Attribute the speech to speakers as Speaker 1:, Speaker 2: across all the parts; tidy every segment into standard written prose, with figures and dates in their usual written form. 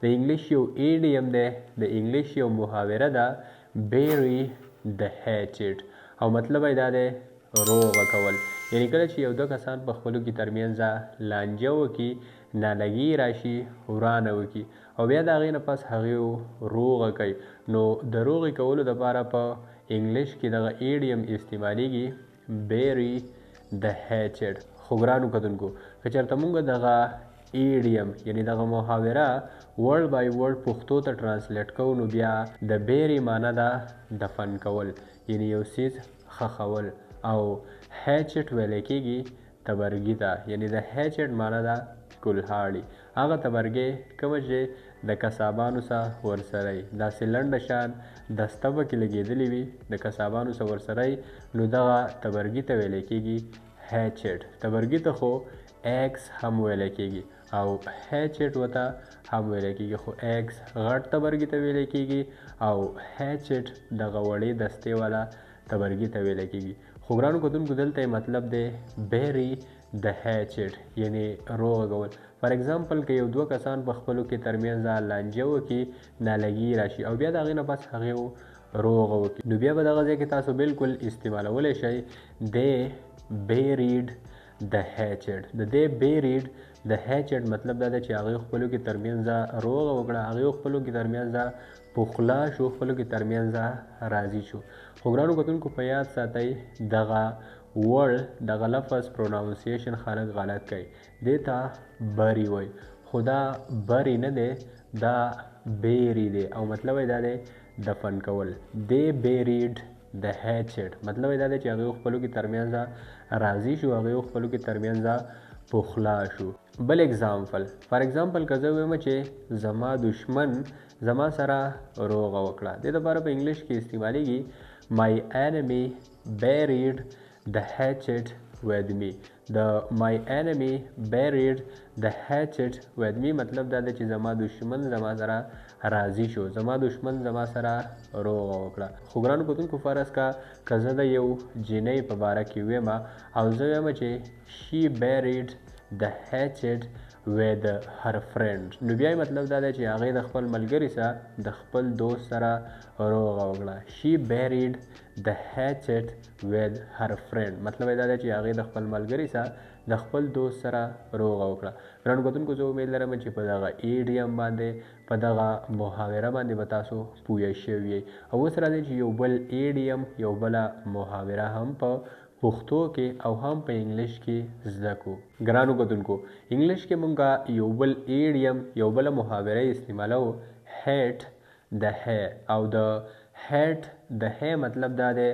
Speaker 1: د انګلیش یو ایډیم دی، د انګلیش یو محاوره ده bury the hatchet او مطلب یې دا دی روغه کول. یعنی کله چې یو دوه کسان په خپلو کې ترمنځ لانجه وکړي، نالګي راشي، ورانه وکړي او بیا د هغې نه پس هغې روغه کوي، نو د روغې کولو دپاره په انګلیش کې دغه ایډیم استعمالیږي bury the hatchet. خو ګرانو کتونکو که چېرته موږ دغه ایډیم یعنی دغه محاوره ورډ بای ورډ پښتو ته ټرانسلیټ کوو نو بیا د بیري معنی ده دفن کول یعنی یو څیز خښول او هیچټ ویلی کېږي تبرګي ته یعنی د هیچټ معنی ده کلهاړي، هغه تبرګې کومه چې د کسابانو څخه ورسره وي، داسې لنډه شان دسته پکې لګېدلې وي د کسابانو څخه ورسره وي، نو دغه تبرګي ته ویلی کېږي هیچټ. تبرګي ته خو ایکس هم ویلی کېږي او هیچټ ورته هم ویلی کېږي، خو ایکس غټ تبرګي ته ویلی کېږي او هیچټ دغه وړې دستې والا تبرګي ته ویلی کېږي. خو ګرانو کتونکو دلته مطلب دی bury the hatchet یعنی روغه کول. فار ایگزامپل که یو دوه کسان په خپلو کې ترمنځ لانجه وکړي، نالګي راشي او بیا د هغې نه پس هغې روغه وکړي، نو بیا به دغه ځای کې تاسو بالکل استعمالولی شئ they buried the hatchet. د دې buried the hatchet مطلب دا دی چې هغې خپلو کې ترمنځ روغه وکړه، هغې خپلو کې ترمنځ پخلا شو، خپلو کې ترمنځ راضي شو. خو ګرانو کتونکو په یاد ساتئ دغه ورډ دغه لفظ پروناونسیشن خلک غلط کوي، دې ته بری وایي، خو دا بری نه دی، دا بیری دی او مطلب یې دا دی دفن کول. دې بیریډ د هیچټ مطلب یې دا دی چې هغې خپلو کې ترمنځ راضي شو، هغې خپلو کې ترمنځ پخلا شو. بل اگزامپل فار ایگزامپل که زه ویم چې زما دشمن زما سره روغه وکړه، دې دپاره په انګلیش کې استعمالیږي my enemy buried the hatchet with me. د my enemy buried the hatchet with me مطلب دا دی چې زما دشمن زما سره راضي شو، زما دشمن زما سره روغه وکړه. خو ګرانو کتونکو فرض که زه د یو جینۍ په باره کې ویم او زه ویم چې she buried the hatchet with her friend، نو بیا مطلب دا دی چې هغې د خپل ملګري سره د خپل دوست سره روغه وکړه. she buried the hatchet with her friend مطلب دا دی چې هغې د خپل ملګري سره د خپل دوست سره روغه وکړه. ګرانو کتونکو زه امید لرم چې په دغه ایډیم باندې په دغه محاوره باندې به تاسو پوه شوي یئ. او اوس راځئ چې یو بل ایډیم یو بله محاوره هم په پښتو کې او هم په انګلیش کې زده کو. ګرانو کتونکو انګلیش کې مونږه یو بل ایډیم یو بله محاوره استعمالو هیټ د هی او د هیټ د هی مطلب دا دی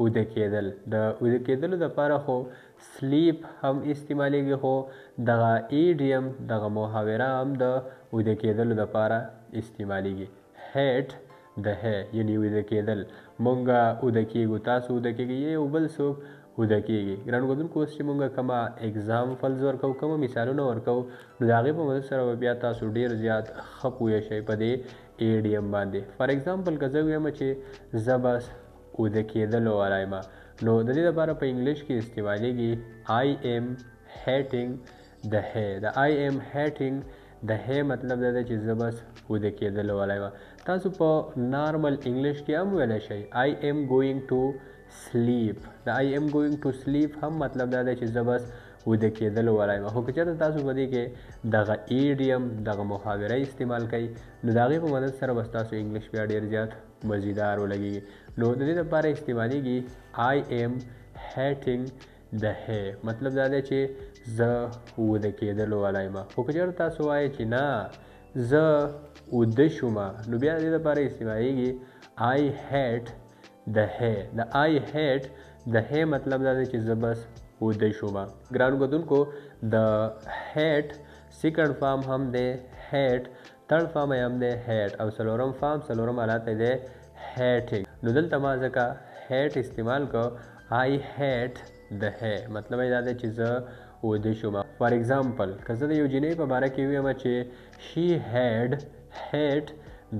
Speaker 1: اوده کېدل. د اوده کېدلو دپاره خو سلیپ هم استعمالیږي، خو دغه ایډیم دغه محاوره هم د اوده کېدلو دپاره استعمالیږي. هیټ د هی یعنی اوده کېدل، مونږه اوده کېږو، تاسو اوده کېږئ، یو بل څوک اوده کېږي. ګرانو کتونکو اوس چې مونږ کومه اګزامپلز ورکوو، کومه مثالونه ورکوو، نو د هغې په مدد سره به بیا تاسو ډېر زیات ښه پوه شئ په دې ایډیم باندې. فار ایگزامپل که زه ویم چې زه بس اوده کېدلو والا یم، نو د دې لپاره په انګلیش کې استعمالیږي I am hating the hay. د I am hating the hay مطلب دا دی چې زه بس اوده کېدلو والا یم. تاسو په نارمل انګلیش کې هم ویلی شئ I am going to sleep. د I am going to sleep هم مطلب دا دی چې زه بس اوده کېدلو والا یم. خو که چېرته تاسو په دې کې دغه ایډیم دغه محاوره استعمال کوئ، نو د هغې په مدد سره به ستاسو انګلیش بیا ډېر زیات مزیدار ولګېږي. نو د دې لپاره استعمالیږي I am hating the hay مطلب دا دی چې زه اوده کېدلو والا یم. خو که چېرته تاسو وایئ چې نه زه اوده شومه، نو بیا د دې لپاره استعمالیږي I hate the hay. د I hate the hay مطلب دا دی چې زه بس اوده شومه. ګرانو کتونکو د هیټ سیکنډ فارم هم دی هیټ، تھرډ فارم یې هم دی هیټ او څلورم فارم څلورم حالت یې دی هیټینګ. نو دلته ما ځکه هیټ استعمال کو I hate the hay مطلب یې دا دی چې زه اوده شومه. فار ایگزامپل که زه د یو جینۍ په باره کې ویم چې she had hate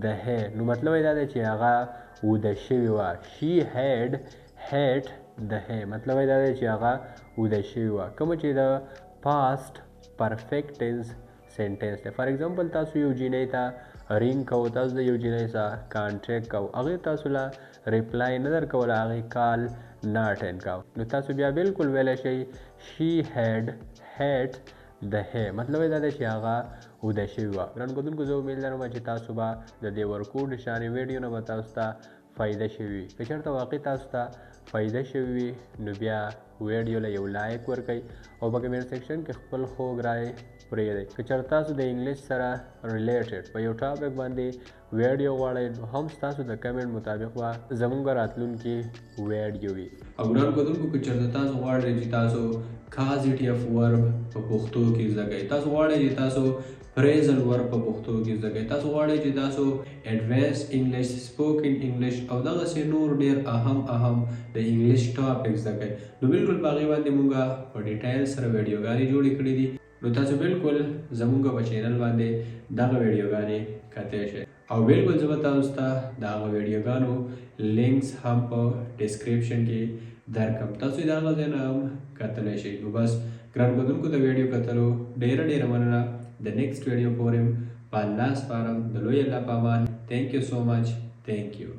Speaker 1: the hay، نو مطلب یې دا دی چې هغه اوده شوې وه. she had hate the hay مطلب یې دا دی چې هغه اوده شوې وه. کومه چې د پاست پرفیکټ ټینس سنټنس دی. فار ایگزامپل تاسو یو جینۍ ته رینګ کوو، تاسو د یو جینۍ سره کانټیکټ کوو، هغې تاسو له ریپلای نه درکوله، هغې کال نه اټینډ کوو، نو تاسو بیا بالکل ویلی شئ شي هیډ هیټ د هی، مطلب یې دا دی چې هغه اوده شوې وه. ګرانو کتونکو زه امید لرم چې تاسو به د دې ورکوډ شانې ویډیو نه به تاسو ته فایده شوي وي. که چېرته واقع تاسو ته فایده شوي وي نو بیا ویډیو له یو لایک ورکئ او په کمنټ سیکشن کې خپل خوږ رای پرېږدئ. که چېرته تاسو د انګلیش سره ریلیټډ په یو ټاپک باندې ویډیو غواړئ نو هم ستاسو د کمنټ مطابق به زموږ راتلونکي ویډیو وي. او ګرانو کتونکو که چېرته تاسو غواړئ چې تاسو کازیټیف ورب په پښتو کې زده کړئ، تاسو غواړئ چې تاسو پریزل ورب په پښتو کې زده کړئ، تاسو غواړئ چې تاسو ایډوانس انګلیش، سپوکن انګلیش او دغسې نور ډېر اهم د انګلیش ټاپک زده کړئ، نو بالکل په هغې باندې موږ په ډیټیل سره ویډیوګانې جوړې کړي دي. نو تاسو بالکل زموږ په چینل باندې دغه ویډیوګانې کتلی شئ او بالکل زه به تاسو ته د هغه ویډیوګانو لینکس هم په ډسکریپشن کې درکړم، تاسو یې د هغه ځای نه هم کتلی شئ. نو بس ګرانو کتونکو د ویډیو کتلو ډېره مننه. د نیکسټ ویډیو پورې په الله سپارم. د لوی الله په امان. تھینک یو سو مچ. تھینک یو.